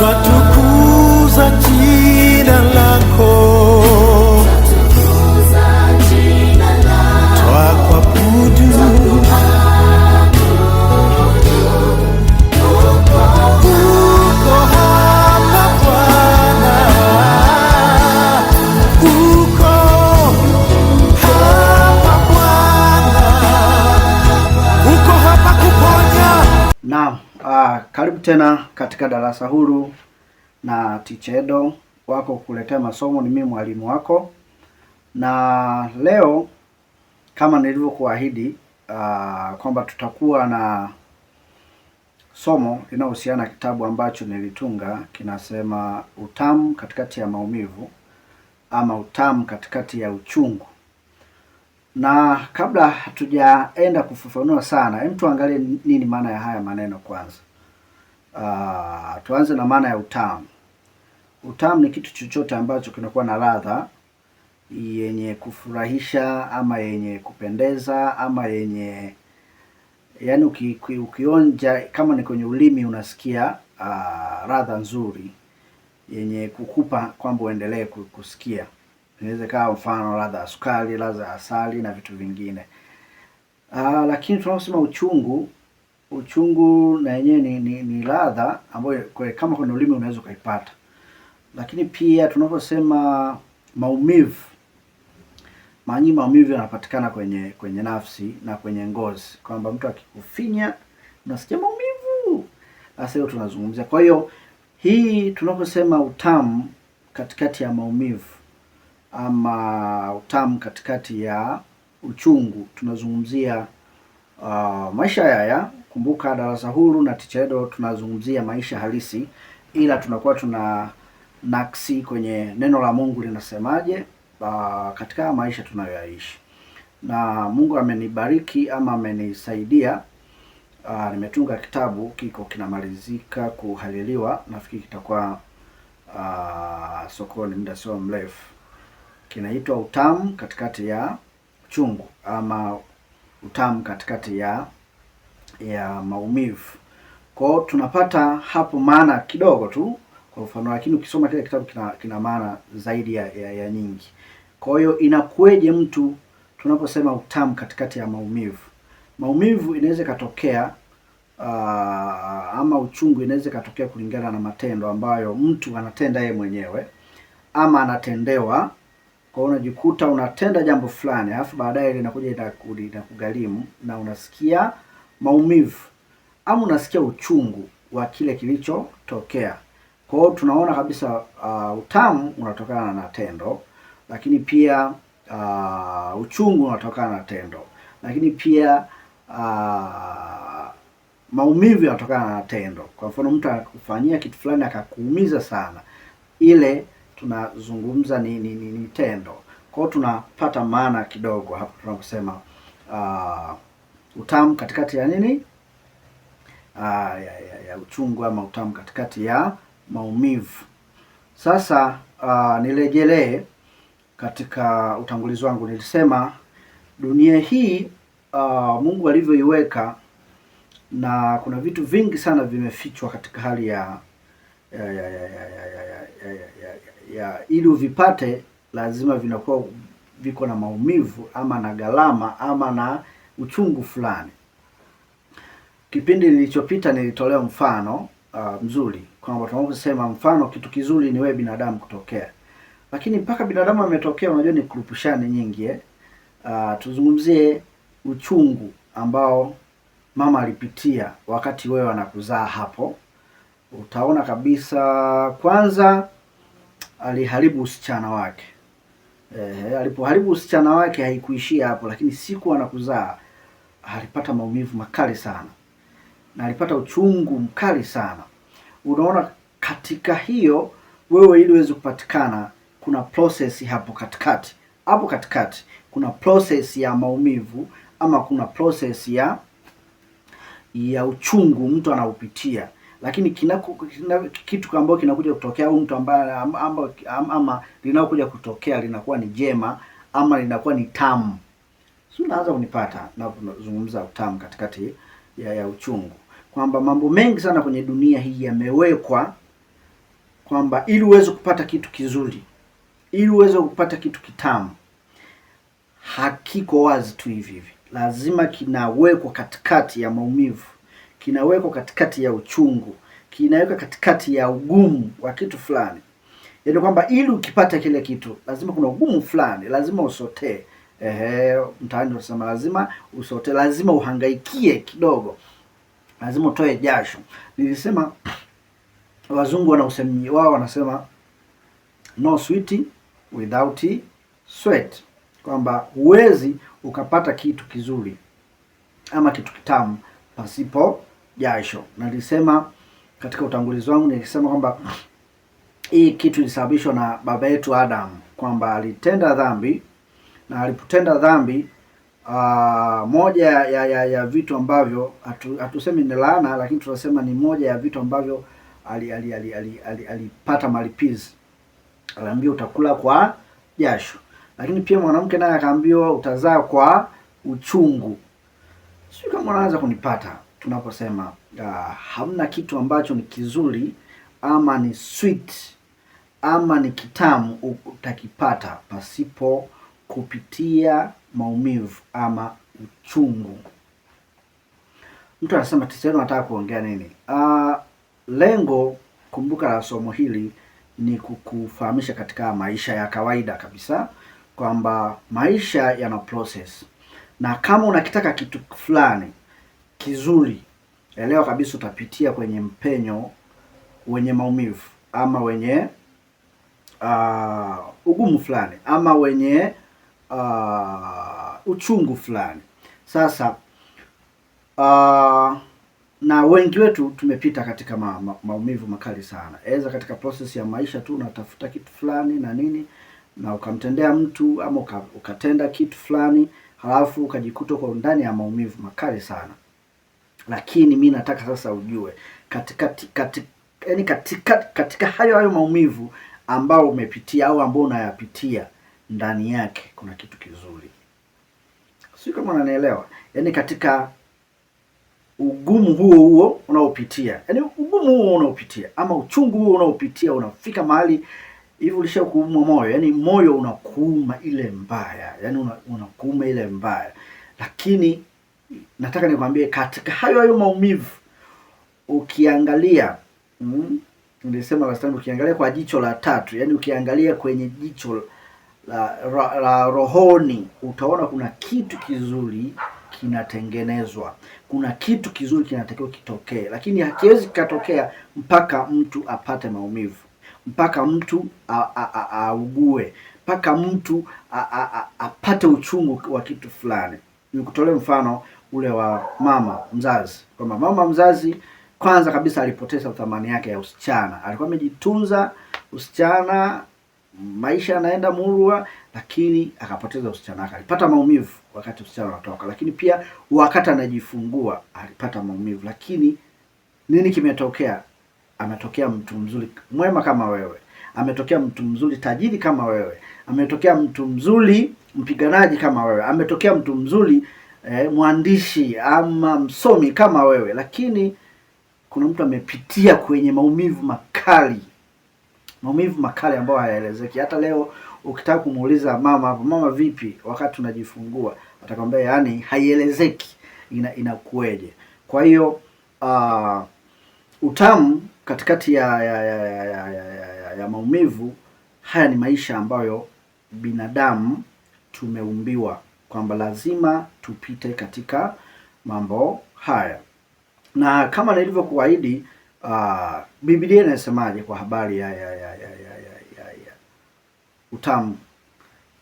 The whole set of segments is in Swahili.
twatukuza jina lako, twakuabudu. Uko hapa Bwana, uko hapa Bwana, uko hapa kuponya. Naam, karibu tena katika darasa huru na Teacher Edo wako kukuletea masomo. Ni mimi mwalimu wako, na leo kama nilivyokuahidi kwamba tutakuwa na somo linalohusiana na kitabu ambacho nilitunga, kinasema utamu katikati ya maumivu ama utamu katikati ya uchungu. Na kabla hatujaenda kufafanua sana, hem, tuangalie nini maana ya haya maneno kwanza. Tuanze na maana ya utamu. Utamu ni kitu chochote ambacho kinakuwa na ladha yenye kufurahisha ama yenye kupendeza ama yenye, yaani ukionja kama ni kwenye ulimi unasikia ladha nzuri yenye kukupa kwamba uendelee kusikia. Inaweza kawa mfano ladha ya sukari, ladha ya asali na vitu vingine. Lakini tunaposema uchungu na yenyewe ni ladha ambayo kama kwenye ulimi unaweza ukaipata. Lakini pia tunaposema maumivu, maumivu yanapatikana kwenye nafsi na kwenye ngozi, kwamba mtu akikufinya unasikia maumivu. Sasa hiyo tunazungumzia. Kwa hiyo hii tunaposema utamu katikati ya maumivu ama utamu katikati ya uchungu, tunazungumzia maisha haya. Kumbuka darasa huru na Teacher Edo tunazungumzia maisha halisi, ila tunakuwa tuna naksi kwenye neno la Mungu linasemaje katika maisha tunayoyaishi. Na Mungu amenibariki ama amenisaidia, nimetunga kitabu kiko kinamalizika kuhaririwa, nafikiri kitakuwa sokoni muda sio mrefu. Kinaitwa utamu katikati ya uchungu ama utamu katikati ya maumivu. Kwa hiyo tunapata hapo maana kidogo tu kwa mfano, lakini ukisoma kile kitabu kina maana zaidi ya nyingi. Kwa hiyo inakueje mtu tunaposema utamu katikati ya maumivu? Maumivu inaweza katokea ama uchungu inaweza katokea kulingana na matendo ambayo mtu anatenda yeye mwenyewe ama anatendewa. Kwa hiyo unajikuta unatenda jambo fulani alafu baadaye linakuja inakugharimu na unasikia maumivu ama unasikia uchungu wa kile kilichotokea. Kwa hiyo tunaona kabisa utamu unatokana na tendo, lakini pia uchungu unatokana na tendo, lakini pia maumivu yanatokana na tendo. Kwa mfano mtu akufanyia kitu fulani akakuumiza sana, ile tunazungumza ni tendo. Kwa hiyo tunapata maana kidogo hapo tunaposema utamu katikati ya nini, ya uchungu ama utamu katikati ya maumivu. Sasa nirejelee katika utangulizi wangu, nilisema dunia hii Mungu alivyoiweka, na kuna vitu vingi sana vimefichwa katika hali ya ili uvipate lazima vinakuwa viko na maumivu ama na gharama ama na uchungu fulani. Kipindi nilichopita nilitolea mfano mzuri kwamba tunaposema mfano kitu kizuri ni wewe binadamu kutokea, lakini mpaka binadamu ametokea, unajua ni kurupushani nyingi tuzungumzie uchungu ambao mama alipitia wakati wewe anakuzaa. Hapo utaona kabisa kwanza aliharibu usichana wake. Alipoharibu usichana wake haikuishia hapo, lakini siku anakuzaa alipata maumivu makali sana na alipata uchungu mkali sana. Unaona, katika hiyo wewe ili uweze kupatikana kuna process hapo katikati kuna process ya maumivu ama kuna process ya uchungu mtu anaupitia, lakini kitu ambacho kinakuja kutokea au mtu ambaye ama linakuja kutokea linakuwa ni jema ama linakuwa ni tamu. Sio, unaanza kunipata na kuzungumza utamu katikati ya uchungu, kwamba mambo mengi sana kwenye dunia hii yamewekwa kwamba ili uweze kupata kitu kizuri, ili uweze kupata kitu kitamu, hakiko wazi tu hivi hivi. Lazima kinawekwa katikati ya maumivu, kinawekwa katikati ya uchungu, kinawekwa katikati ya ugumu wa kitu fulani. Yaani kwamba ili ukipata kile kitu lazima kuna ugumu fulani, lazima usotee. Mtaani tunasema lazima usotee, lazima uhangaikie kidogo, lazima utoe jasho. Nilisema wazungu wana usemi wao, wanasema no sweat without sweat, kwamba huwezi ukapata kitu kizuri ama kitu kitamu pasipo jasho. Na nilisema katika utangulizi wangu, nilisema kwamba hii kitu ilisababishwa na baba yetu Adam, kwamba alitenda dhambi, na alipotenda dhambi moja ya vitu ambavyo hatusemi ni laana, lakini tunasema ni moja ya vitu ambavyo alipata malipizi. Aliambiwa utakula kwa jasho, lakini pia mwanamke naye akaambiwa utazaa kwa uchungu. Sio kama unaanza kunipata tunaposema hamna kitu ambacho ni kizuri ama ni sweet ama ni kitamu utakipata pasipo kupitia maumivu ama uchungu. Mtu anasema Tiseno anataka kuongea nini? Lengo, kumbuka, la somo hili ni kukufahamisha katika maisha ya kawaida kabisa kwamba maisha yana process, na kama unakitaka kitu fulani kizuri, elewa kabisa utapitia kwenye mpenyo wenye maumivu ama wenye ugumu fulani ama wenye uchungu fulani. Sasa na wengi wetu tumepita katika maumivu makali sana. Eza katika process ya maisha tu unatafuta kitu fulani na nini, na ukamtendea mtu ama ukatenda kitu fulani, halafu ukajikuta kwa ndani ya maumivu makali sana. Lakini mimi nataka sasa ujue katika hayo maumivu ambao umepitia au ambao unayapitia, ndani yake kuna kitu kizuri. Sio kama unanielewa? Yaani katika ugumu huo unaopitia, yaani ugumu huo unaopitia ama uchungu huo unaopitia, unafika mahali hivi ulishakuuma moyo, yaani moyo unakuuma ile mbaya, yaani unakuuma ile mbaya. Lakini nataka nikwambie katika hayo maumivu ukiangalia, nilisema last time, ukiangalia kwa jicho la tatu, yaani ukiangalia kwenye jicho la rohoni, utaona kuna kitu kizuri kinatengenezwa, kuna kitu kizuri kinatakiwa kitokee, lakini hakiwezi kikatokea mpaka mtu apate maumivu, mpaka mtu augue, mpaka mtu apate uchungu wa kitu fulani. Nikutolee mfano ule wa mama mzazi, kwamba mama mzazi kwanza kabisa alipoteza thamani yake ya usichana. Alikuwa amejitunza usichana, maisha yanaenda murwa, lakini akapoteza usichana wake. Alipata maumivu wakati usichana unatoka, lakini pia wakati anajifungua alipata maumivu. Lakini nini kimetokea? Ametokea mtu mzuri mwema kama wewe, ametokea mtu mzuri tajiri kama wewe, ametokea mtu mzuri mpiganaji kama wewe, ametokea mtu mzuri mwandishi ama msomi kama wewe, lakini kuna mtu amepitia kwenye maumivu makali ambayo hayaelezeki. Hata leo ukitaka kumuuliza mama vipi wakati unajifungua, atakwambia yani haielezeki inakueje. Kwa hiyo utamu katikati ya maumivu haya ni maisha ambayo binadamu tumeumbiwa kwamba lazima tupite katika mambo haya. Na kama nilivyokuahidi, Biblia inasemaje kwa habari ya utamu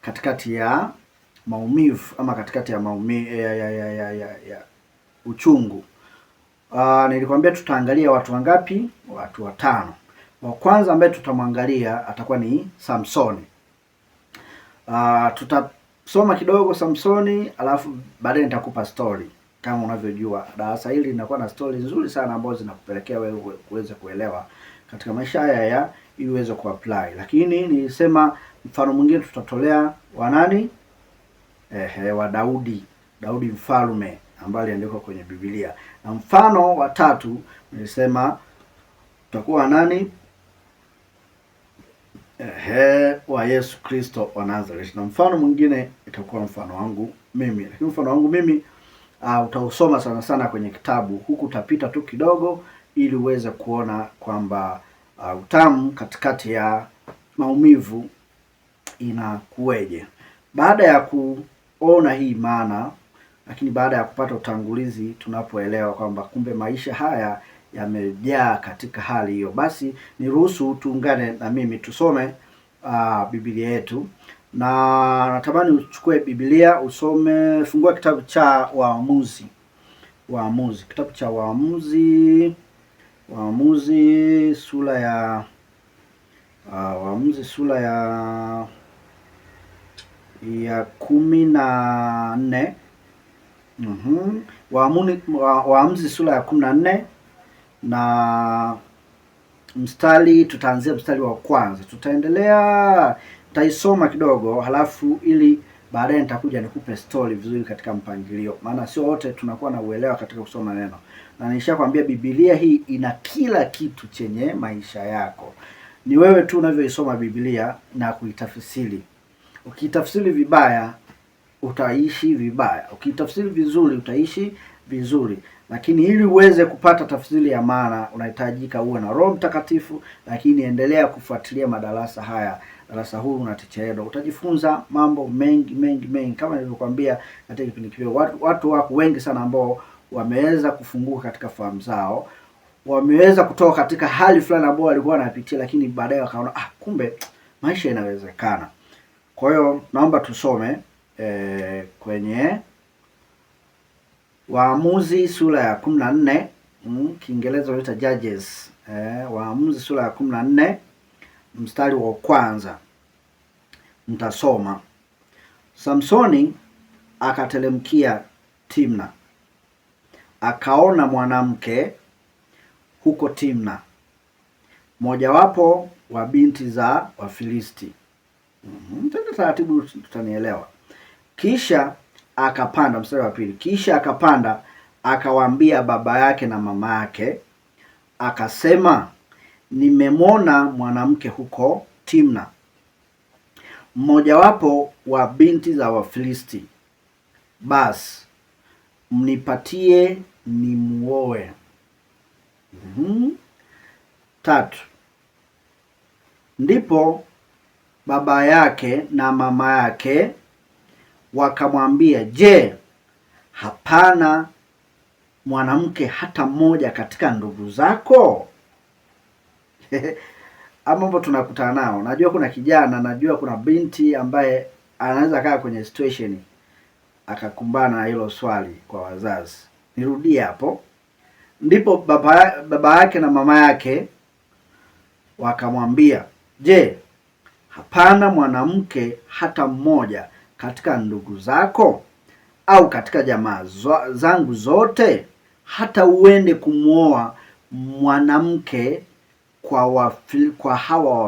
katikati ya maumivu ama katikati ya uchungu? Nilikwambia tutaangalia watu wangapi? Watu watano. Wa kwanza ambaye tutamwangalia atakuwa ni Samsoni. Tutasoma kidogo Samsoni, alafu baadaye nitakupa story. Kama unavyojua darasa hili linakuwa na story nzuri sana ambazo zinakupelekea wewe uweze kuelewa katika maisha haya ili uweze kuapply. Lakini nilisema mfano mwingine tutatolea wa nani? Wa Daudi mfalme ambaye aliandikwa kwenye Biblia. Na mfano wa tatu nilisema tutakuwa nani? wa Yesu Kristo wa Nazareth. Na mfano mwingine itakuwa mfano wangu mimi, lakini mfano wangu mimi utausoma sana sana kwenye kitabu, huku utapita tu kidogo ili uweze kuona kwamba utamu katikati ya maumivu inakuweje. Baada ya kuona hii maana, lakini baada ya kupata utangulizi, tunapoelewa kwamba kumbe maisha haya yamejaa katika hali hiyo, basi niruhusu tuungane na mimi tusome Biblia yetu, na natamani uchukue Biblia usome, fungua kitabu cha Waamuzi. Kitabu cha Waamuzi sura ya Waamuzi sura ya 14. Waamuzi sura ya 14 na mstari, tutaanzia mstari wa kwanza. Tutaendelea, taisoma kidogo, halafu ili baadaye nitakuja nikupe story vizuri katika mpangilio, maana sio wote tunakuwa na uelewa katika kusoma neno, na nishakwambia Biblia hii ina kila kitu chenye maisha yako. Ni wewe tu unavyoisoma Biblia na kuitafsiri. Ukitafsiri vibaya utaishi vibaya, ukitafsiri vizuri utaishi vizuri. Lakini ili uweze kupata tafsiri ya maana unahitajika uwe na Roho Mtakatifu. Lakini endelea kufuatilia madarasa haya, darasa huru na Teacher Edo. Utajifunza mambo mengi kama nilivyokuambia katika kipindi kile. Watu wako wengi sana ambao wameweza kufunguka katika fahamu zao, wameweza kutoka katika hali fulani ambayo walikuwa wanapitia, lakini baadaye wakaona kumbe maisha inawezekana. Kwa hiyo naomba tusome kwenye Waamuzi sura ya 14, Kiingereza huita Judges. Waamuzi sura ya 14 mstari wa kwanza. Nitasoma. Samsoni akatelemkia Timna, akaona mwanamke huko Timna, mojawapo wa binti za Wafilisti. Tena taratibu tutanielewa. Kisha akapanda, mstari wa pili. Kisha akapanda akawaambia baba yake na mama yake, akasema, nimemwona mwanamke huko Timna, mmojawapo wa binti za Wafilisti, basi mnipatie nimuoe. 3. Ndipo baba yake na mama yake wakamwambia, je, hapana mwanamke hata mmoja katika ndugu zako? Mambo tunakutana nao. Najua kuna kijana, najua kuna binti ambaye anaweza kaa kwenye situation akakumbana na hilo swali kwa wazazi. Nirudie hapo. Ndipo baba yake na mama yake wakamwambia, je, hapana mwanamke hata mmoja katika ndugu zako au katika jamaa zangu zote, hata uende kumwoa mwanamke kwa hawa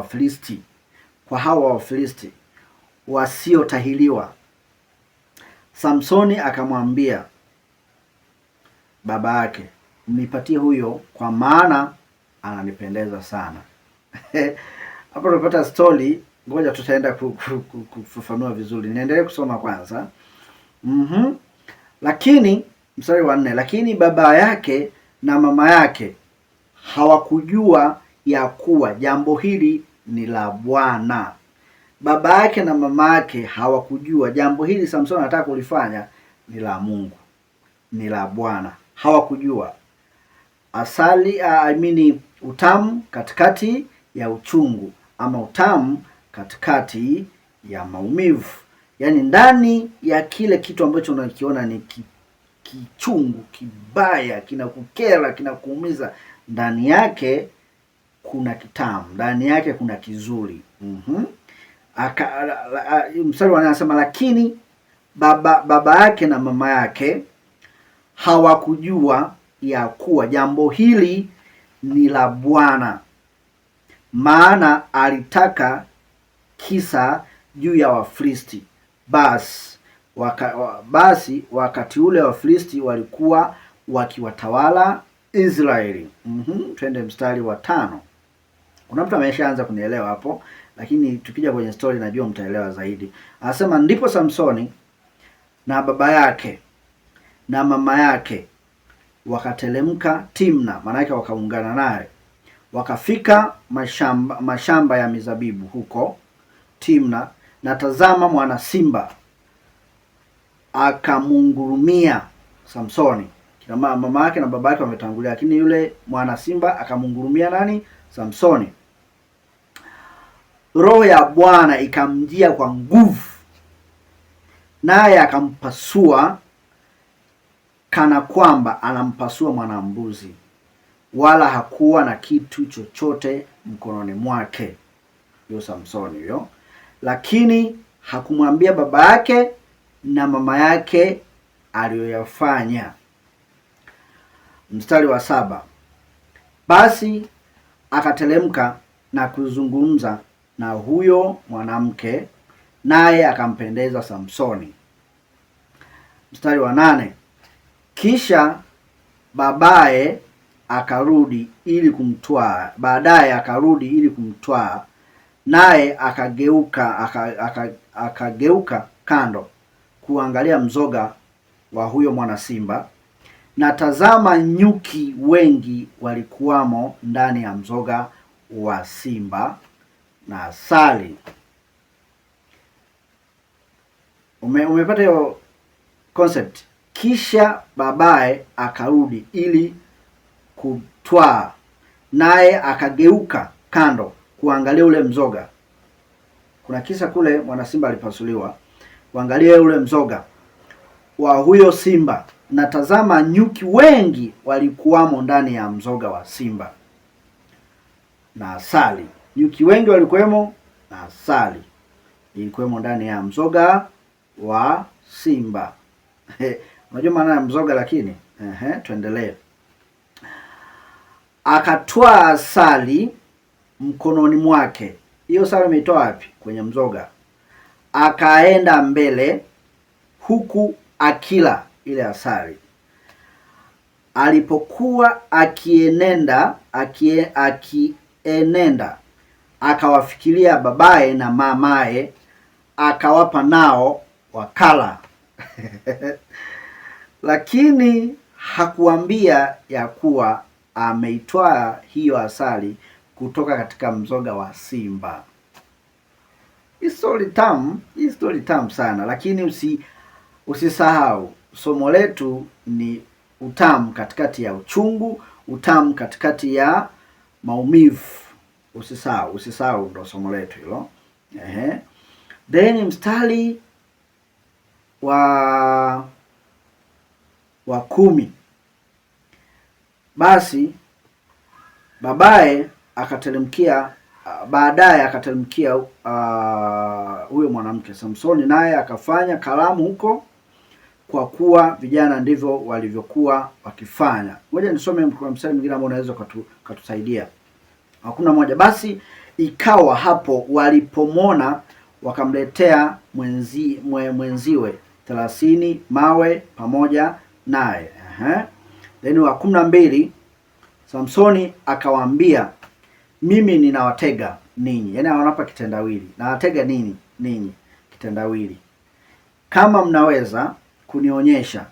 Wafilisti wasiotahiriwa? Samsoni akamwambia baba yake, nipatie huyo, kwa maana ananipendeza sana. Hapo tunapata story. Ngoja tutaenda kufafanua vizuri. Niendelee kusoma kwanza. Lakini mstari wa 4, lakini baba yake na mama yake hawakujua ya kuwa jambo hili ni la Bwana. Baba yake na mama yake hawakujua jambo hili Samsoni anataka kulifanya ni la Mungu, ni la Bwana. Hawakujua. Utamu katikati ya uchungu, ama utamu katikati ya maumivu. Yaani ndani ya kile kitu ambacho unakiona ni kichungu, kibaya, kinakukera, kinakuumiza, ndani yake kuna kitamu, ndani yake kuna kizuri. Mstari wanasema, lakini baba yake na mama yake hawakujua ya kuwa jambo hili ni la Bwana, maana alitaka kisa juu ya Wafilisti. Basi wakati ule Wafilisti walikuwa wakiwatawala Israeli. Twende mstari wa 5. Kuna mtu ameshaanza kunielewa hapo. lakini tukija kwenye story najua mtaelewa zaidi. Anasema ndipo Samsoni na baba yake na mama yake wakatelemka Timna, maana yake wakaungana naye, wakafika mashamba ya mizabibu huko Timna, na tazama, mwana simba akamungurumia Samsoni. Mama yake na baba yake wametangulia, lakini yule mwana simba akamungurumia nani? Samsoni. Roho ya Bwana ikamjia kwa nguvu, naye akampasua kana kwamba anampasua mwanambuzi, wala hakuwa na kitu chochote mkononi mwake. Huyo Samsoni huyo, lakini hakumwambia baba yake na mama yake aliyoyafanya. Mstari wa 7, basi akatelemka na kuzungumza na huyo mwanamke, naye akampendeza Samsoni. Mstari wa 8, kisha baadaye akarudi ili kumtwaa, naye akageuka kando kuangalia mzoga wa huyo mwana simba, na tazama, nyuki wengi walikuwamo ndani ya mzoga wa simba na asali. Umepata hiyo concept? Kisha babaye akarudi ili kutwaa, naye akageuka kando kuangalia ule mzoga. Kuna kisa kule mwana simba alipasuliwa, kuangalia ule mzoga wa huyo simba, na tazama, nyuki wengi walikuwamo ndani ya mzoga wa simba na asali. Nyuki wengi walikuwemo na asali ilikuwemo ndani ya mzoga wa simba. Unajua maana ya mzoga, lakini tuendelee. Akatwaa asali mkononi mwake. Hiyo asali imeitoa wapi? Kwenye mzoga. Akaenda mbele huku akila ile asali. Alipokuwa akienenda akawafikiria babaye na mamaye, akawapa nao wakala. Lakini hakuambia ya kuwa ameitwaa hiyo asali kutoka katika mzoga wa simba. Hii story tamu sana, lakini usisahau somo letu ni utamu katikati ya uchungu, utamu katikati ya maumivu. Usisahau ndo somo letu hilo. Then mstari wa 10, basi baadaye akateremkia huyo mwanamke Samsoni, naye akafanya karamu huko, kwa kuwa vijana ndivyo walivyokuwa wakifanya. Ngoja nisome kwa mstari mwingine ambao unaweza kutusaidia. Hakuna moja. Basi ikawa hapo walipomona, wakamletea mwenziwe 30 mawe pamoja naye. Then wa 12, Samsoni akawaambia, mimi ninawatega ninyi. Yaani wanapa kitendawili. Nawatega ninyi kitendawili. Kama mnaweza kunionyesha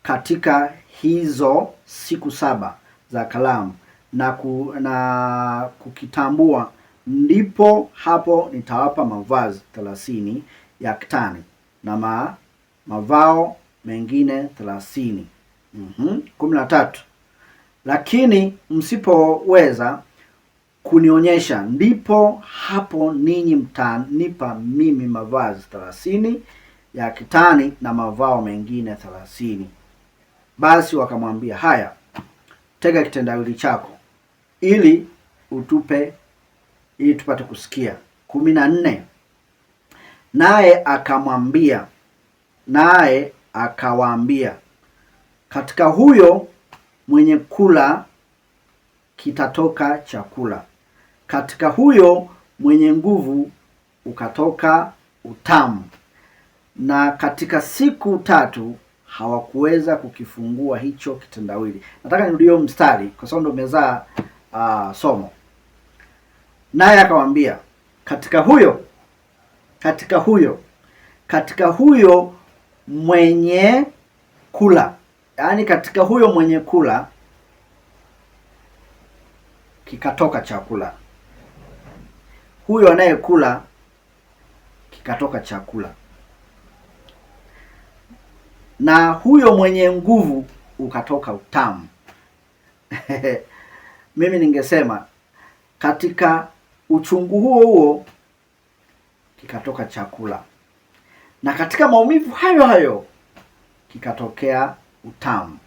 katika hizo siku 7 za karamu na kukitambua, ndipo hapo nitawapa mavazi 30 ya kitani na mavao mengine 30. 13, lakini msipoweza kunionyesha, ndipo hapo ninyi mtanipa mimi mavazi 30 ya kitani na mavao mengine 30. Basi wakamwambia, haya, tega kitendawili chako ili tupate kusikia. 14, naye akawaambia, katika huyo mwenye kula kitatoka chakula, katika huyo mwenye nguvu ukatoka utamu. Na katika siku 3 hawakuweza kukifungua hicho kitendawili. Nataka nirudie mstari kwa sababu ndio umezaa somo. Naye akawaambia, katika huyo mwenye kula, yaani katika huyo mwenye kula kikatoka chakula, huyo anayekula kikatoka chakula, na huyo mwenye nguvu ukatoka utamu. Mimi ningesema katika uchungu huo kikatoka chakula, na katika maumivu hayo kikatokea utamu.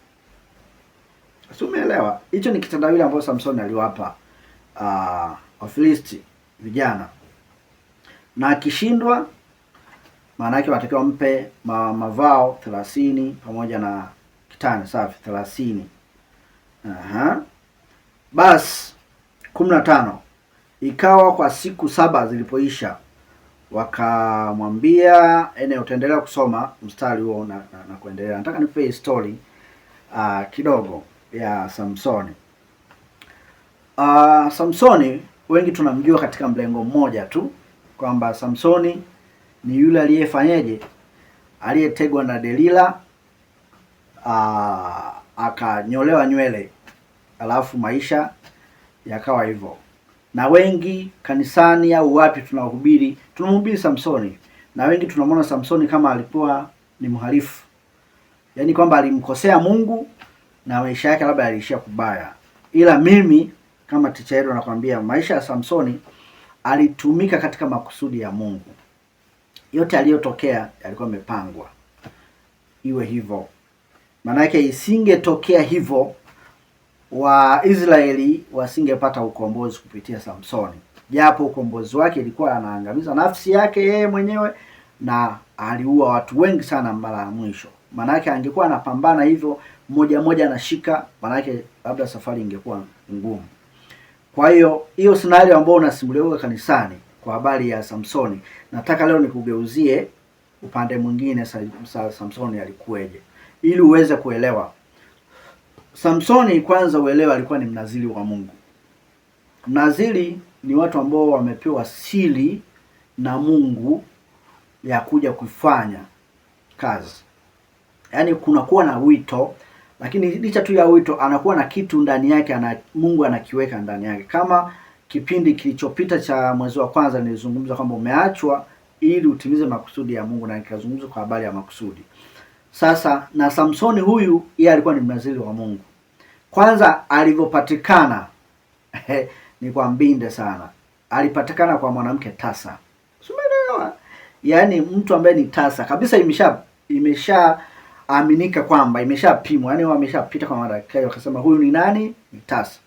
Si umeelewa? Hicho ni kitendawili ambacho Samsoni aliwapa Wafilisti vijana, na akishindwa maana yake wanatakiwa mpe mavao 30 pamoja na kitani safi 30. Basi 15, ikawa kwa siku 7 zilipoisha, wakamwambia, utaendelea kusoma mstari huo na kuendelea. Nataka nipe story kidogo ya Samsoni. Samsoni wengi tunamjua katika mlengo mmoja tu, kwamba Samsoni ni yule aliyefanyeje, aliyetegwa na Delila, akanyolewa nywele, alafu maisha yakawa hivyo. Na wengi kanisani au wapi tunamhubiri Samsoni, na wengi tunamwona Samsoni kama alikuwa ni mhalifu, yaani kwamba alimkosea Mungu na maisha yake labda yaliishia kubaya. Ila mimi kama teacher yetu nakwambia maisha ya Samsoni alitumika katika makusudi ya Mungu. Yote aliyotokea yalikuwa yamepangwa iwe hivyo. Maana yake isingetokea hivyo, Waisraeli wasingepata ukombozi kupitia Samsoni, japo ukombozi wake ilikuwa anaangamiza nafsi yake yeye mwenyewe na aliua watu wengi sana mara ya mwisho. Maana yake angekuwa anapambana hivyo mmoja anashika, maana yake labda safari ingekuwa ngumu. Kwa hiyo scenario ambayo unasimuliwa kanisani kwa habari ya Samsoni, nataka leo nikugeuzie upande mwingine. Samsoni alikuweje ili uweze kuelewa. Samsoni kwanza uelewa, alikuwa ni mnaziri wa Mungu. Mnaziri ni watu ambao wamepewa siri na Mungu ya kuja kufanya kazi. Yaani kunakuwa na wito, lakini licha tu ya wito anakuwa na kitu ndani yake, Mungu anakiweka ndani yake. Kama kipindi kilichopita cha mwezi wa kwanza nilizungumza kwamba umeachwa ili utimize makusudi ya Mungu, na nikazungumza kwa habari ya makusudi. Sasa na Samsoni huyu yeye alikuwa ni mnaziri wa Mungu. Kwanza alivyopatikana ni kwa mbinde sana. Alipatikana kwa mwanamke tasa. Umeelewa? Yaani mtu ambaye ni tasa kabisa, imeshaaminika kwamba imeshapimwa, yaani wameshapita kwa madaktari wakasema huyu ni nani? Ni tasa.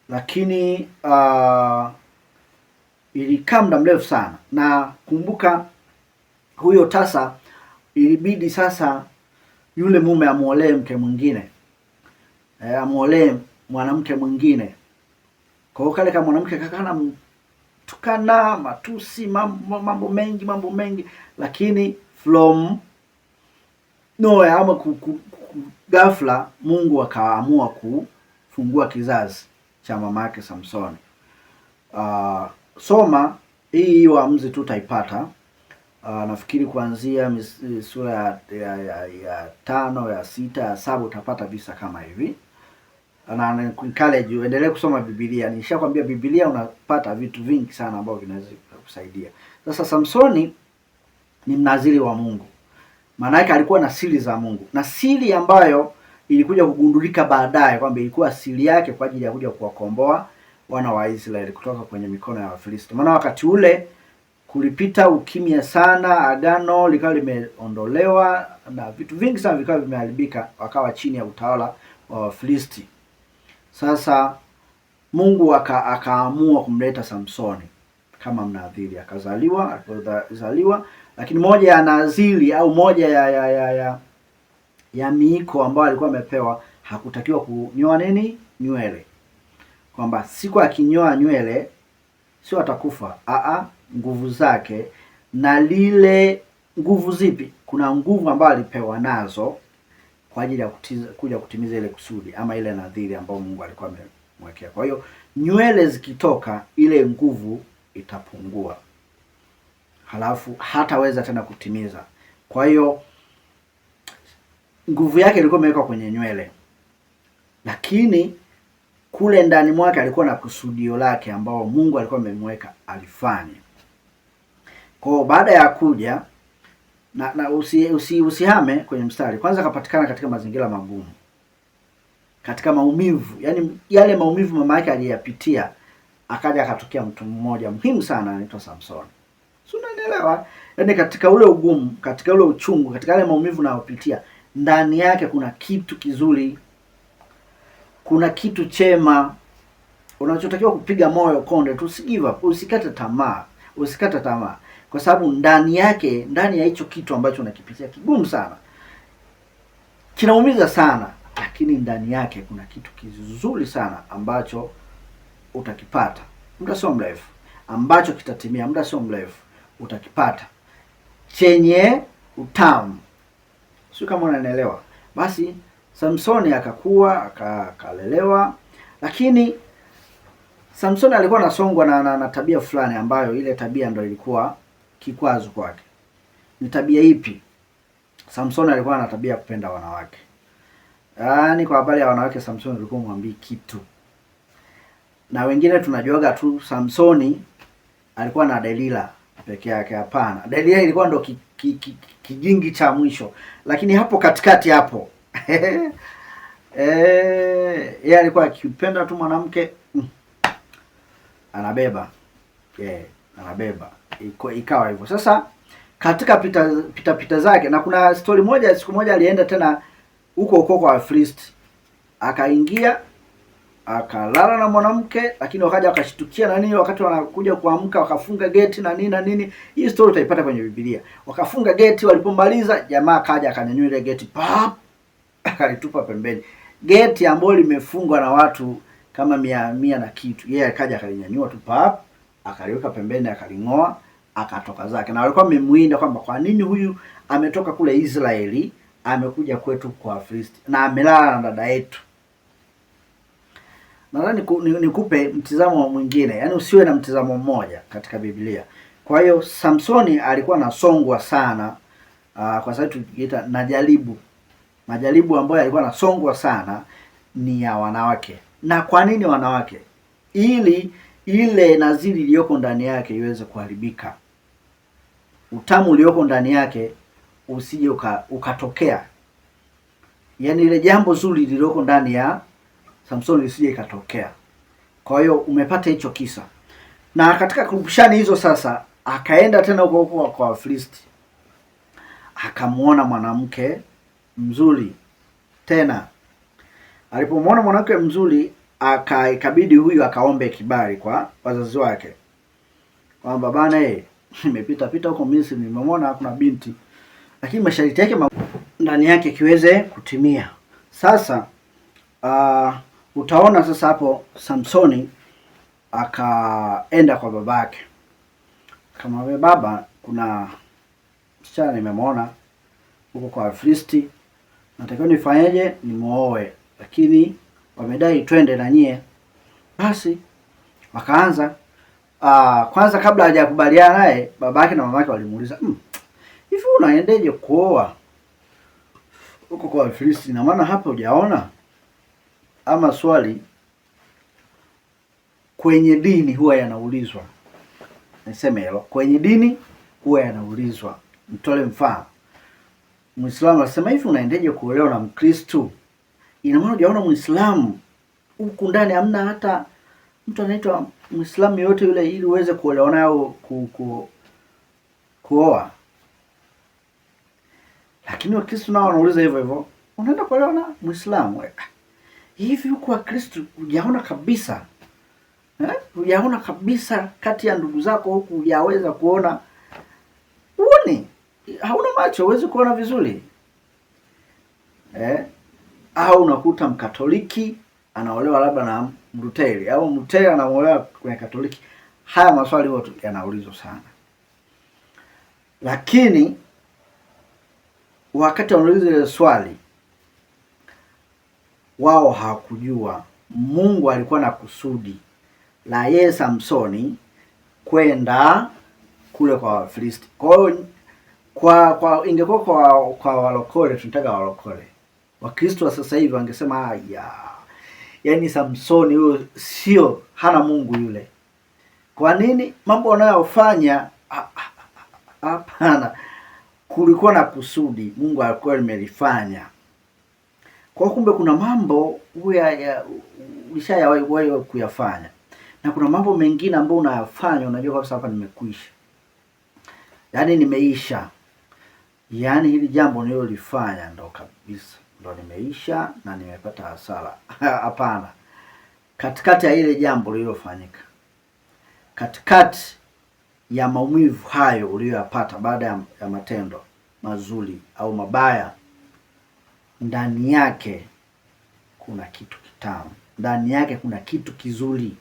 Lakini ilikaa muda mrefu sana, na kumbuka huyo tasa ilibidi sasa yule mume amuolee mke mwingine, amuolee mwanamke mwingine. Kwa hiyo kale kama mwanamke kakana mtukana matusi, mambo mengi, lakini from nowhere ama ghafla Mungu akaamua kufungua kizazi cha mama yake Samsoni. Soma hii Waamuzi tu utaipata. Nafikiri kuanzia sura ya 5, ya 6, ya 7 utapata visa kama hivi. Na encourage endelee kusoma Biblia. Nishakwambia Biblia unapata vitu vingi sana ambavyo vinaweza kukusaidia. Sasa Samsoni ni mnaziri wa Mungu. Maana yake alikuwa na siri za Mungu, na siri ambayo ilikuja kugundulika baadaye kwamba ilikuwa siri yake kwa ajili ya kuja kuwakomboa wana wa Israeli kutoka kwenye mikono ya Wafilisti. Maana wakati ule kulipita ukimya sana, agano likawa limeondolewa na vitu vingi sana vikawa vimeharibika, wakawa chini ya utawala wa Wafilisti. Sasa Mungu akaamua kumleta Samsoni kama mnadhiri, akazaliwa. Lakini moja ya nadhiri au moja ya miiko ambayo alikuwa amepewa, hakutakiwa kunyoa nywele, kwamba siku akinyoa nywele sio atakufa, nguvu zake. Na lile nguvu zipi? Kuna nguvu ambayo alipewa nazo kwa ajili ya kuja kutimiza ile kusudi ama ile nadhiri ambayo Mungu alikuwa amemwekea. Kwa hiyo nywele zikitoka, ile nguvu itapungua, halafu hataweza tena kutimiza. Kwa hiyo nguvu yake ilikuwa imewekwa kwenye nywele, lakini kule ndani mwake alikuwa na kusudio lake ambao Mungu alikuwa amemweka alifanye. Kwa hiyo baada ya kuja na usihame kwenye mstari. Kwanza akapatikana katika mazingira magumu, katika maumivu, yaani yale maumivu mama yake aliyapitia, akaja akatokea mtu mmoja muhimu sana anaitwa Samsoni. Si unanielewa? Yaani katika ule ugumu, katika ule uchungu, katika yale maumivu anayopitia, ndani yake kuna kitu kizuri, kuna kitu chema. Unachotakiwa kupiga moyo konde tu, give up, usikate tamaa, usikate tamaa, kwa sababu ndani yake, ndani ya hicho kitu ambacho unakipitia kigumu sana, kinaumiza sana, lakini ndani yake kuna kitu kizuri sana ambacho utakipata muda sio mrefu, ambacho kitatimia muda sio mrefu, utakipata chenye utamu. Sio kama unanielewa? Basi Samsoni akakuwa akalelewa, lakini Samsoni alikuwa anasongwa na tabia fulani ambayo ile tabia ndio ilikuwa kikwazo kwake. Ni tabia ipi? Samsoni alikuwa na tabia ya kupenda wanawake. Yaani kwa habari ya wanawake Samsoni alikuwa mwambii kitu. Na wengine tunajuaga tu Samsoni alikuwa na Delila peke yake. Hapana. Delila ilikuwa ndo kijingi cha mwisho. Lakini hapo katikati hapo yeye alikuwa akipenda tu mwanamke anabeba. Anabeba. Ikawa hivyo. Sasa katika pita zake, na kuna story moja, siku moja alienda tena huko kwa Wafilisti, akaingia akalala na mwanamke, lakini wakaja wakashtukia na nini, wakati wanakuja kuamka wakafunga geti na nini. Hii story utaipata kwenye Biblia. Wakafunga geti, walipomaliza jamaa akaja akanyanyua ile geti pap, akalitupa pembeni. Geti ambalo limefungwa na watu kama mia na kitu, yeye akaja akalinyanyua tu pap, akaliweka pembeni, akaling'oa, akatoka zake. Na walikuwa wamemuinda kwamba kwa nini huyu ametoka kule Israeli amekuja kwetu kwa Wafilisti na amelala na dada yetu. Nadhani nikupe mtizamo mwingine, yaani usiwe na mtizamo mmoja katika Biblia. Kwa hiyo Samsoni alikuwa anasongwa sana kwa sababu tukiita majaribu ambayo alikuwa anasongwa sana ni ya wanawake. Na kwa nini wanawake? Ili ile naziri iliyoko ndani yake iweze kuharibika. Utamu ulioko ndani yake usije ukatokea. Yaani ile jambo zuri lililoko ndani ya Samsoni lisije ikatokea. Kwa hiyo umepata hicho kisa. Na katika kurupushani hizo sasa akaenda tena huko kwa Wafilisti. Akamuona mwanamke mzuri tena. Alipomwona mwanamke mzuri ikabidi huyu akaombe kibali kwa wazazi wake. Kwamba bana nimepita huko Misri, nimemwona kuna binti, lakini masharti yake ndani yake kiweze kutimia. Sasa utaona sasa hapo Samsoni akaenda kwa babake. Kama wewe baba, kuna msichana nimemwona huko kwa Wafilisti, natakiwa nifanyeje? Nimuoe, lakini wamedai twende na nyie. Basi wakaanza kwanza, kabla hajakubaliana naye, babake na mamake walimuuliza, hivi unaendeje kuoa huko kwa Wafilisti? Na maana hapo hujaona? Ama swali kwenye dini huwa yanaulizwa. Niseme hilo, kwenye dini huwa yanaulizwa. Mtole mfano. Muislamu anasema hivi, unaendeje kuolewa na Mkristo? Ina maana hujaona Muislamu huku ndani hamna hata mtu anaitwa Muislamu yote yule ili uweze kuolewa nayo kuoa. Lakini Wakristo nao wanauliza hivyo hivyo, unaenda kuolewa na Muislamu? Hivi huko Wakristo hujaona kabisa? Hujaona kabisa kati ya ndugu zako huku hujaweza kuona? Uone, hauna macho, huwezi kuona vizuri. Au unakuta Mkatoliki anaolewa labda na Mluteri, au Mluteri anaolewa kwenye Katoliki. Haya maswali yote yanaulizwa sana. Lakini wakati wanauliza ile swali, wao hawakujua Mungu alikuwa na kusudi la yeye Samsoni kwenda kule kwa Wafilisti. Kwa hiyo ingekuwa kwa walokole, tunataka walokole. Wakristo wa sasa hivi wangesema yaani Samsoni huyo sio, hana Mungu yule. Kwa nini? Mambo anayofanya hapana, kulikuwa na kusudi, Mungu alikuwa amelifanya. Kwa kumbe kuna mambo ulishayawahi kuyafanya, na kuna mambo mengine ambayo unayafanya unajua kabisa hapa nimekwisha, yaani nimeisha, yaani hili jambo nililolifanya ndo kabisa, ndo nimeisha na nimepata hasara. Hapana. Katikati ya ile jambo lililofanyika, katikati ya maumivu hayo uliyoyapata baada ya matendo mazuri au mabaya, ndani yake kuna kitu kitamu, ndani yake kuna kitu kizuri,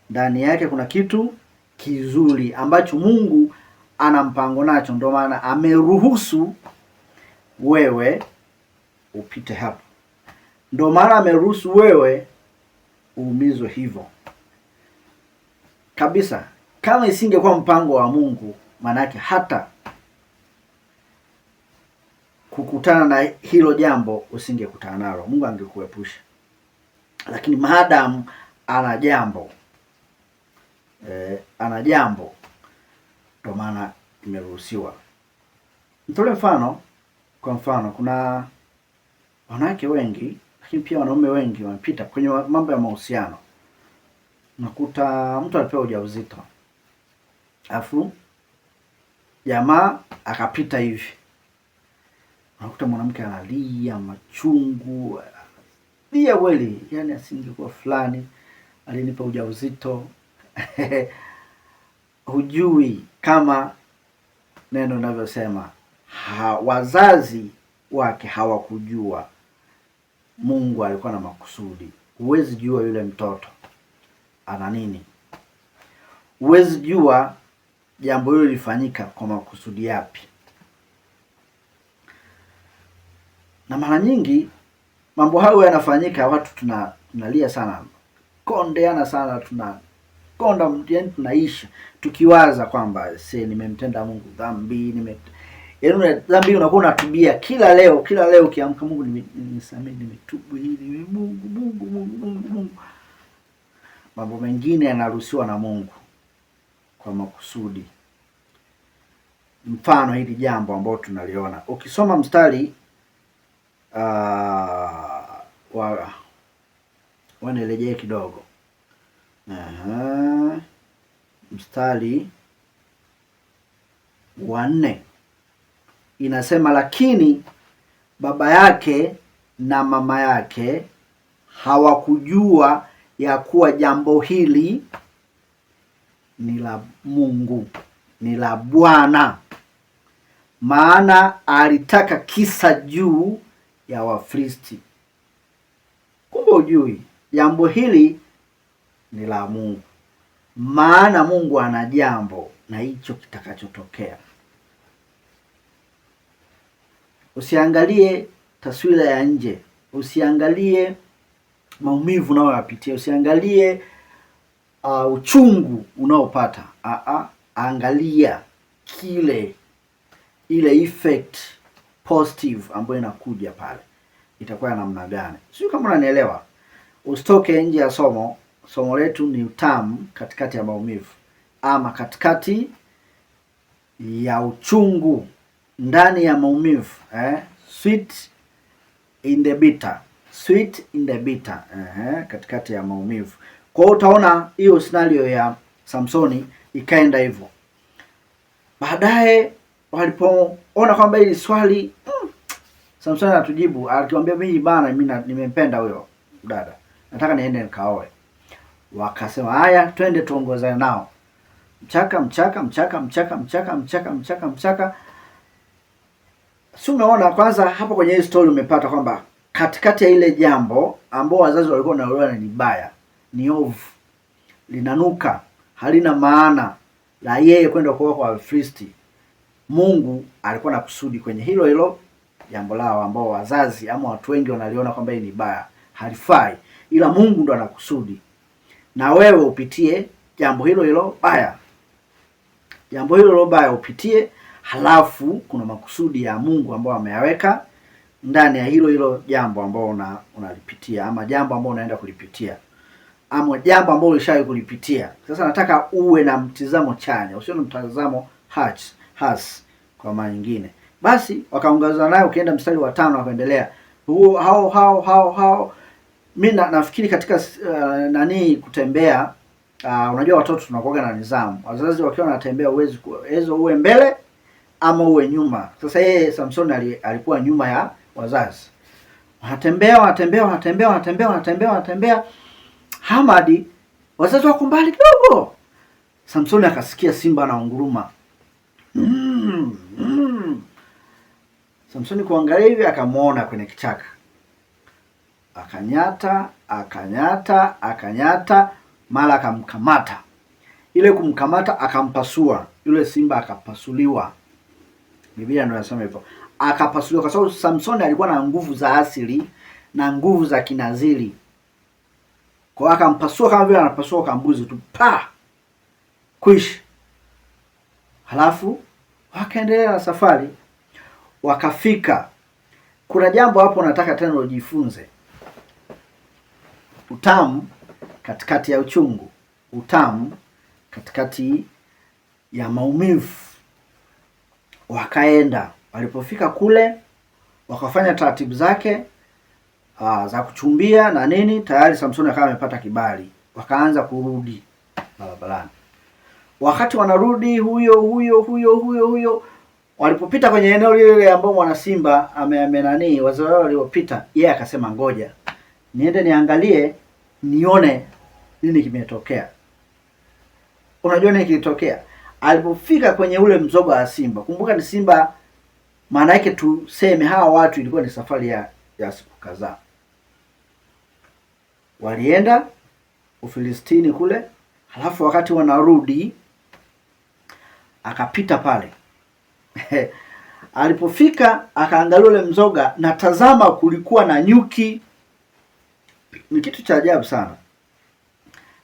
ndani yake kuna kitu kizuri ambacho Mungu ana mpango nacho. Ndio maana ameruhusu wewe upite hapo, ndio maana ameruhusu wewe uumizwe hivyo kabisa. Kama isingekuwa mpango wa Mungu, maana yake hata kukutana na hilo jambo usingekutana nalo, Mungu angekuepusha. Lakini maadamu ana jambo ndio maana imeruhusiwa. Nitolee mfano. Kwa mfano, kuna wanawake wengi lakini pia wanaume wengi wamepita kwenye mambo ya mahusiano. Nakuta mtu alipewa ujauzito, afu jamaa akapita hivi, nakuta mwanamke analia machungu, lia kweli, yani asingekuwa fulani alinipa ujauzito. Hujui kama neno linavyosema, wazazi wake hawakujua Mungu alikuwa na makusudi. Huwezi jua yule mtoto ana nini, huwezi jua jambo hilo lilifanyika kwa makusudi yapi. Na mara nyingi mambo hayo yanafanyika, watu tunalia sana, kondeana sana, tunakonda, yani tunaisha tukiwaza kwamba nimemtenda Mungu dhambi, yaani dhambi unakuwa unatubia kila leo ukiamka, Mungu nimesamehe, nimetubu hili, Mungu. Mambo mengine yanaruhusiwa na Mungu kwa makusudi. Mfano hili jambo ambalo tunaliona, ukisoma mstari wanirejee kidogo. Mstari wa 4 inasema, lakini baba yake na mama yake hawakujua ya kuwa jambo hili ni la Mungu, ni la Bwana, maana alitaka kisa juu ya Wafilisti. Kumbe ujui jambo hili ni la Mungu, maana Mungu ana jambo na hicho kitakachotokea. Usiangalie taswira ya nje, usiangalie maumivu unayoyapitia, usiangalie uchungu unaopata. Angalia ile effect positive ambayo inakuja pale, itakuwa namna gani? Sio kama unanielewa. Usitoke nje ya somo letu ni utamu katikati ya maumivu, ama katikati ya uchungu, ndani ya maumivu, sweet in the bitter, katikati ya maumivu. Kwa hiyo utaona hiyo scenario ya Samsoni ikaenda hivyo. Baadaye walipoona kwamba hili swali Samsoni anatujibu, alikwambia mimi bana, mimi nimempenda huyo dada, nataka niende nikaoe. Wakasema haya, twende tuongozane nao. Mchaka. Si umeona kwanza hapo kwenye hii story umepata kwamba katikati ya ile jambo ambao wazazi walikuwa wanaelewa ni baya, ni ovu, linanuka, halina maana, la yeye kwenda kuoa kwa Wafilisti, Mungu alikuwa na kusudi kwenye hilo jambo lao ambao wazazi ama watu wengi wanaliona kwamba hii ni baya, halifai, ila Mungu ndo anakusudi na wewe upitie jambo hilo hilo baya, jambo hilo hilo baya upitie, halafu kuna makusudi ya Mungu ambayo ameyaweka ndani ya hilo hilo jambo ambalo unalipitia, ama jambo ambalo unaenda kulipitia, ama jambo ambalo ulishawahi kulipitia. Sasa nataka uwe na mtizamo chanya, usio na mtazamo hasi kwa maana nyingine. Basi wakaongeza naye, ukienda mstari wa 5 wakaendelea hao. Mimi nafikiri katika kutembea, unajua watoto tunakuwa na nidhamu. Wazazi wakiwa wanatembea uwezo uwe mbele ama uwe nyuma. Sasa yeye Samson alikuwa nyuma ya wazazi. Wanatembea. Hamadi, wazazi wako mbali kidogo. Samson akasikia simba anaunguruma. Samson kuangalia hivi akamuona kwenye kichaka. Akanyata, mara akamkamata. Ile kumkamata akampasua. Yule simba akapasuliwa. Biblia ndio inasema hivyo. Akapasuliwa kwa sababu Samson alikuwa na nguvu za asili na nguvu za kinazili. Kwa akampasua kama vile anapasua kambuzi tu. Kwishi. Halafu wakaendelea na safari. Wakafika. Kuna jambo hapo nataka tena ujifunze. Utamu katikati ya uchungu. Utamu katikati ya maumivu. Wakaenda. Walipofika kule, wakafanya taratibu zake za kuchumbia na nini. Tayari Samson akawa amepata kibali. Wakaanza kurudi barabarani. Wakati wanarudi, huyo walipopita kwenye eneo lile ambao mwana simba wazee wao waliopita, yeye akasema ngoja niende niangalie nione nini kimetokea. Unajua nini kilitokea? Alipofika kwenye ule mzoga wa simba, kumbuka ni simba, maana yake tuseme hawa watu ilikuwa ni safari ya siku kadhaa. Walienda Ufilistini kule, halafu wakati wanarudi akapita pale. Alipofika akaangalia ule mzoga, na tazama kulikuwa na nyuki. Ni kitu cha ajabu sana,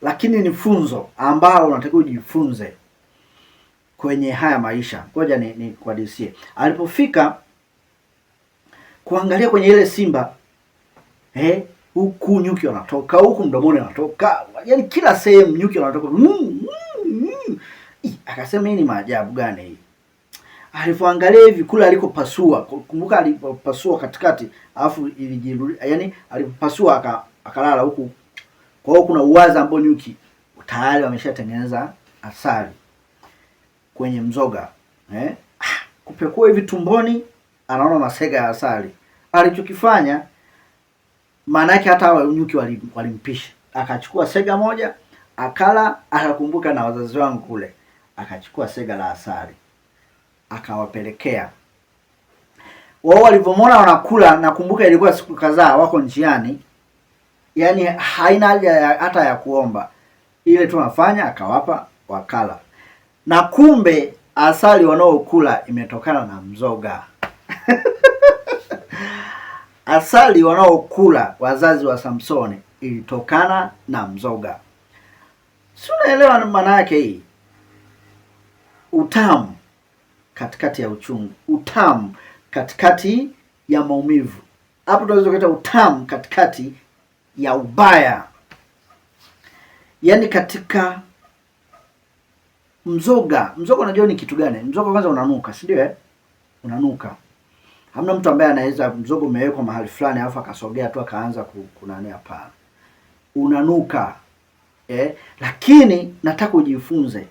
lakini ni funzo ambalo unatakiwa ujifunze kwenye haya maisha. Ngoja ni kuhadisie. Alipofika kuangalia kwenye ile simba, huku nyuki wanatoka, huku mdomoni wanatoka, yaani kila sehemu nyuki wanatoka. Akasema hii ni maajabu gani hii? Alipoangalia hivi kule alikopasua, kumbuka alipopasua katikati, alafu ilijirudi, yaani alipopasua akalala huku. Kwa hiyo kuna uwaza ambao nyuki tayari wameshatengeneza asali kwenye mzoga. Kupekua hivi tumboni, anaona masega ya asali. Alichokifanya, maana yake hata hao nyuki walimpisha. Akachukua sega moja, akala, akakumbuka na wazazi wangu kule. Akachukua sega la asali, akawapelekea. Wao walipomwona wanakula, nakumbuka ilikuwa siku kadhaa wako njiani, yaani haina haja hata ya kuomba, ile tu anafanya, akawapa wakala. Na kumbe asali wanaokula imetokana na mzoga. Asali wanaokula wazazi wa Samsoni ilitokana na mzoga. Si unaelewa maana yake hii? Utamu katikati ya uchungu, utamu katikati ya maumivu. Hapo tunaweza kuita utamu katikati ya ubaya. Yaani katika mzoga. Mzoga unajua ni kitu gani? Mzoga kwanza unanuka, si ndio? Unanuka. Hamna mtu ambaye anaweza mzoga umewekwa mahali fulani alafu akasogea tu akaanza kunania, hapana. Unanuka. Lakini nataka ujifunze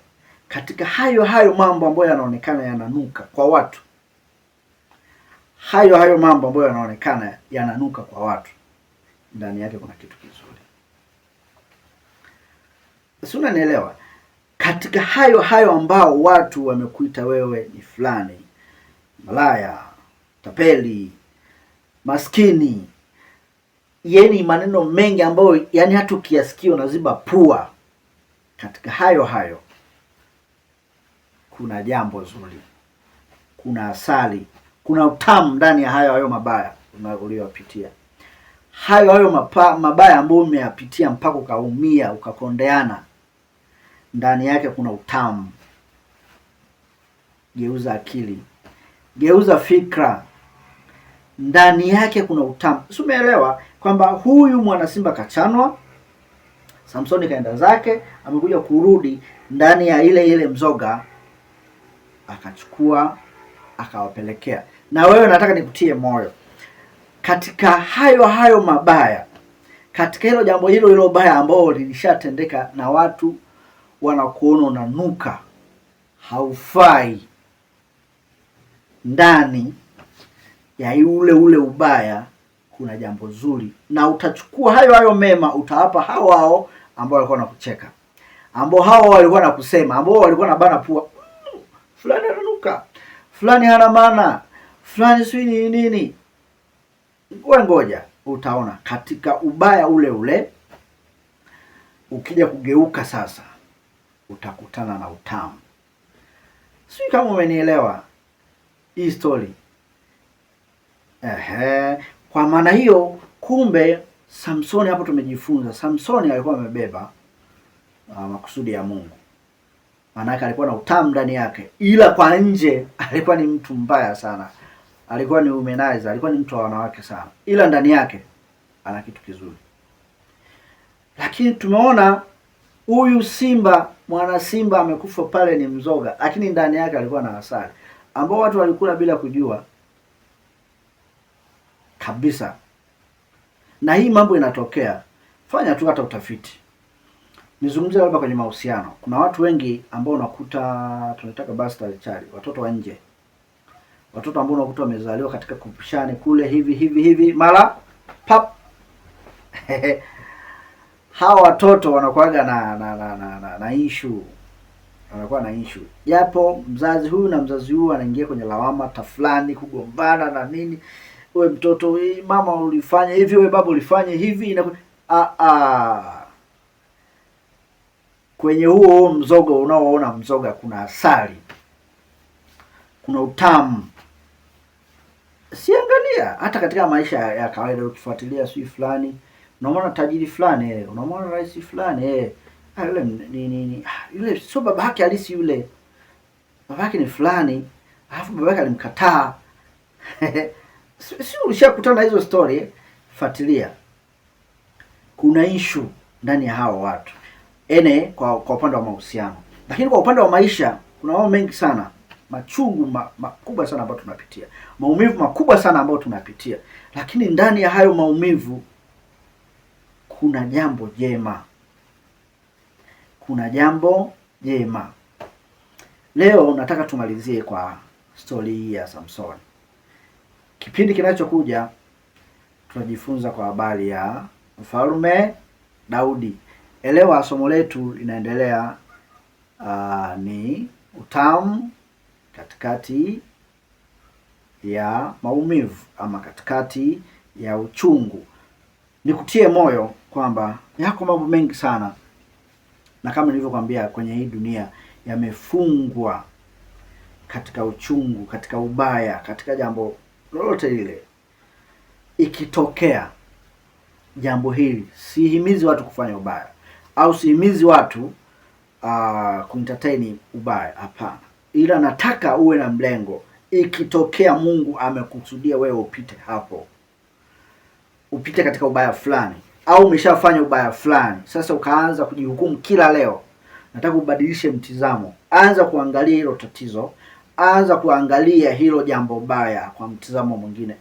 katika hayo mambo ambayo yanaonekana yananuka kwa watu. Hayo mambo ambayo yanaonekana yananuka kwa watu, ndani yake kuna kitu kizuri. Si unanielewa? Katika hayo ambao watu wamekuita wewe ni fulani, malaya, tapeli, maskini, yaani maneno mengi ambayo yaani hata ukiyasikia unaziba pua. Katika hayo kuna jambo zuri, kuna asali, kuna utamu ndani ya hayo mabaya uliyopitia. Hayo mabaya ambayo umeyapitia mpaka ukaumia, ukakondeana, ndani yake kuna utamu. Geuza akili, geuza fikra, ndani yake kuna utamu. Si umeelewa kwamba huyu mwana simba kachanwa, Samsoni kaenda zake, amekuja kurudi ndani ya ile mzoga, akachukua akawapelekea. Na wewe nataka nikutie moyo katika hayo mabaya, katika hilo jambo hilo baya ambao lilishatendeka na watu wanakuona unanuka, haufai. Ndani ya ule ubaya kuna jambo zuri, na utachukua hayo mema, utawapa hao ambao walikuwa wanakucheka, ambao hao walikuwa wanakusema, ambao walikuwa na bana pua, fulani ananuka, fulani hana maana, fulani si nini. Wewe ngoja utaona katika ubaya ule ukija kugeuka sasa utakutana na utamu. Sio kama umenielewa hii story. Kwa maana hiyo, kumbe Samsoni hapo tumejifunza, Samsoni alikuwa amebeba makusudi ya Mungu. Maana alikuwa na utamu ndani yake, ila kwa nje alikuwa ni mtu mbaya sana. Alikuwa ni womanizer, alikuwa ni mtu wa wanawake sana, ila ndani yake ana kitu kizuri. Lakini tumeona huyu simba, mwana simba amekufa pale, ni mzoga, lakini ndani yake alikuwa na asali ambao watu walikula bila kujua kabisa. Na hii mambo inatokea, fanya tu hata utafiti. Nizungumzie labda kwenye mahusiano. Kuna watu wengi ambao unakuta tunataka bastard child, watoto wa nje, watoto ambao unakuta wamezaliwa katika kupishane kule hivi mara pap hawa watoto wanakuwaga na issue, wanakuwa na issue, japo mzazi huyu na mzazi huyu anaingia kwenye lawama tafulani, kugombana na nini. Wewe mtoto, wewe mama ulifanya hivi, wewe baba ulifanya hivi, kwenye huo mzoga unaoona mzoga kuna asali, kuna utamu. Siangalia hata katika maisha ya kawaida, ukifuatilia sui fulani, unamwona tajiri fulani, unamwona rais fulani, yule yule sio babake halisi, yule babake ni fulani, alafu babake alimkataa. Si ulishakutana hizo story? Fuatilia, kuna issue ndani ya hao watu kwa upande wa mahusiano. Lakini kwa upande wa maisha kuna mambo mengi sana, machungu makubwa sana ambayo tunapitia, maumivu makubwa sana ambayo tunapitia, lakini ndani ya hayo maumivu kuna jambo jema, kuna jambo jema. Leo nataka tumalizie kwa story hii ya Samsoni. Kipindi kinachokuja tunajifunza kwa habari ya Mfalme Daudi. Elewa somo letu linaendelea, ni utamu katikati ya maumivu ama katikati ya uchungu. Nikutie moyo kwamba yako mambo mengi sana, na kama nilivyokuambia, kwenye hii dunia yamefungwa katika uchungu, katika ubaya, katika jambo lolote lile. Ikitokea jambo hili, sihimizi watu kufanya ubaya au sihimizi watu kuentertain ubaya, hapana, ila nataka uwe na mlengo. Ikitokea Mungu amekusudia wewe upite hapo, upite katika ubaya fulani, au umeshafanya ubaya fulani, sasa ukaanza kujihukumu kila leo, nataka ubadilishe mtizamo. Anza kuangalia hilo tatizo, anza kuangalia hilo jambo baya kwa mtizamo mwingine.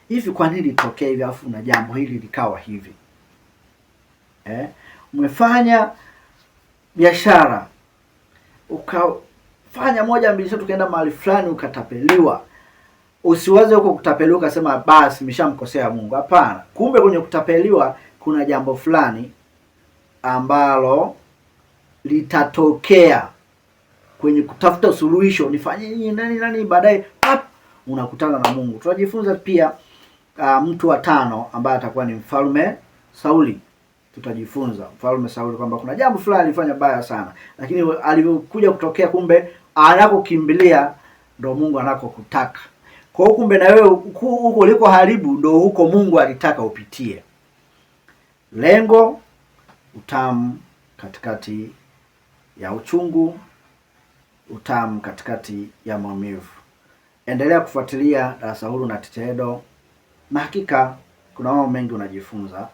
Hivi kwa nini litokea hivi, afu na jambo hili likawa hivi? Umefanya biashara, ukafanya moja mbili tatu, ukaenda mahali fulani ukatapeliwa. Usiwaze huko kutapeliwa ukasema basi nimeshamkosea Mungu. Hapana, kumbe kwenye kutapeliwa kuna jambo fulani ambalo litatokea kwenye kutafuta suluhisho, nifanye nani, baadaye unakutana na Mungu. Tutajifunza pia mtu wa tano ambaye atakuwa ni Mfalme Sauli. Tutajifunza Mfalme Sauli kwamba kuna jambo fulani alifanya baya sana, lakini alivyokuja kutokea, kumbe anakokimbilia ndo Mungu anakokutaka. Kwa hiyo kumbe na wewe huko uliko haribu ndo huko Mungu alitaka upitie. Lengo utamu katikati ya uchungu, utamu katikati ya maumivu. Endelea kufuatilia Darasa Huru na Teacher Edo, na hakika kuna mambo mengi unajifunza,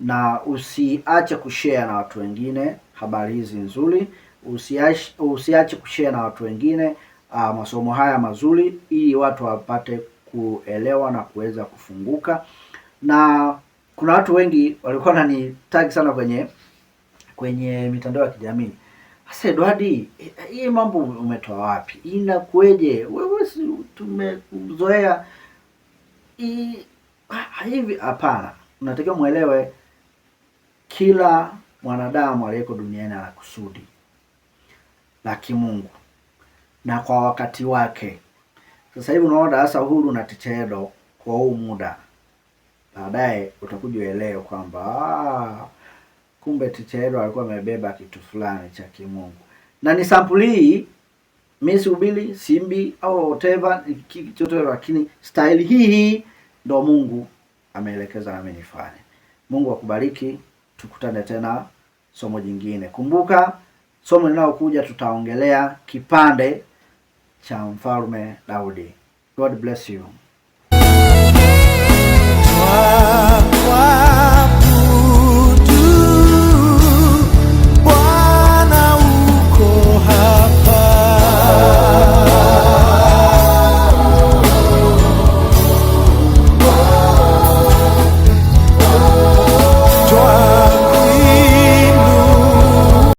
na usiache kushare na watu wengine habari hizi nzuri. Usiache kushare na watu wengine masomo haya mazuri, ili watu wapate kuelewa na kuweza kufunguka. Na kuna watu wengi walikuwa wananitag sana kwenye mitandao ya kijamii. Sasa Edward, hii mambo umetoa wapi? Inakueje? Wewe si tumezoea hivi? Hapana. Unatakiwa muelewe kila mwanadamu aliyeko duniani ana kusudi la kimungu na kwa wakati wake. Sasa hivi unaona Darasa Huru na Teacher Edo kwa huu muda, baadaye utakuja uelewe kwamba kumbe Teacher Edo alikuwa amebeba kitu fulani cha kimungu. Na ni sampuli hii, mimi sihubiri, simbi au whatever kitu, lakini style hii ndo Mungu ameelekeza na mimi nifanye. Mungu akubariki. Tukutane tena somo jingine. Kumbuka somo linalokuja tutaongelea kipande cha Mfalme Daudi. God bless you.